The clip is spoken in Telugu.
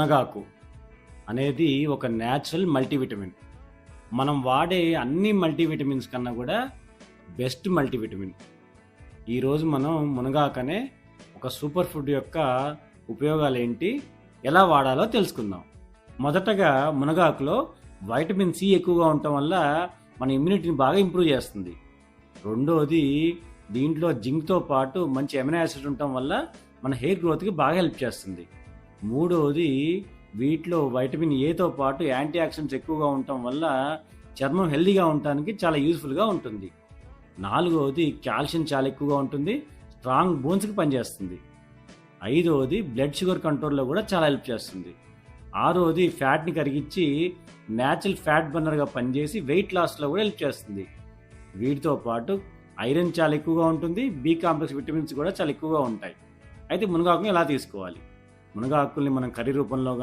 మునగాకు అనేది ఒక న్యాచురల్ మల్టీవిటమిన్. మనం వాడే అన్ని మల్టీవిటమిన్స్ కన్నా కూడా బెస్ట్ మల్టీవిటమిన్. ఈరోజు మనం మునగాకు అనే ఒక సూపర్ ఫుడ్ యొక్క ఉపయోగాలు ఏంటి, ఎలా వాడాలో తెలుసుకుందాం. మొదటగా మునగాకులో వైటమిన్ సి ఎక్కువగా ఉండటం వల్ల మన ఇమ్యూనిటీని బాగా ఇంప్రూవ్ చేస్తుంది. రెండోది, దీంట్లో జింక్తో పాటు మంచి అమినో యాసిడ్ ఉండటం వల్ల మన హెయిర్ గ్రోత్కి బాగా హెల్ప్ చేస్తుంది. మూడవది, వీటిలో వైటమిన్ ఏతో పాటు యాంటీ ఆక్సిడెంట్స్ ఎక్కువగా ఉండటం వల్ల చర్మం హెల్దీగా ఉండటానికి చాలా యూజ్ఫుల్గా ఉంటుంది. నాలుగవది, కాల్షియం చాలా ఎక్కువగా ఉంటుంది, స్ట్రాంగ్ బోన్స్కి పనిచేస్తుంది. ఐదవది, బ్లడ్ షుగర్ కంట్రోల్లో కూడా చాలా హెల్ప్ చేస్తుంది. ఆరవది, ఫ్యాట్ని కరిగించి న్యాచురల్ ఫ్యాట్ బర్నర్గా పనిచేసి వెయిట్ లాస్లో కూడా హెల్ప్ చేస్తుంది. వీటితో పాటు ఐరన్ చాలా ఎక్కువగా ఉంటుంది, బి కాంప్లెక్స్ విటమిన్స్ కూడా చాలా ఎక్కువగా ఉంటాయి. అయితే మునగాకుని ఎలా తీసుకోవాలి? మునగాకుల్ని మనం కర్రీ రూపంలో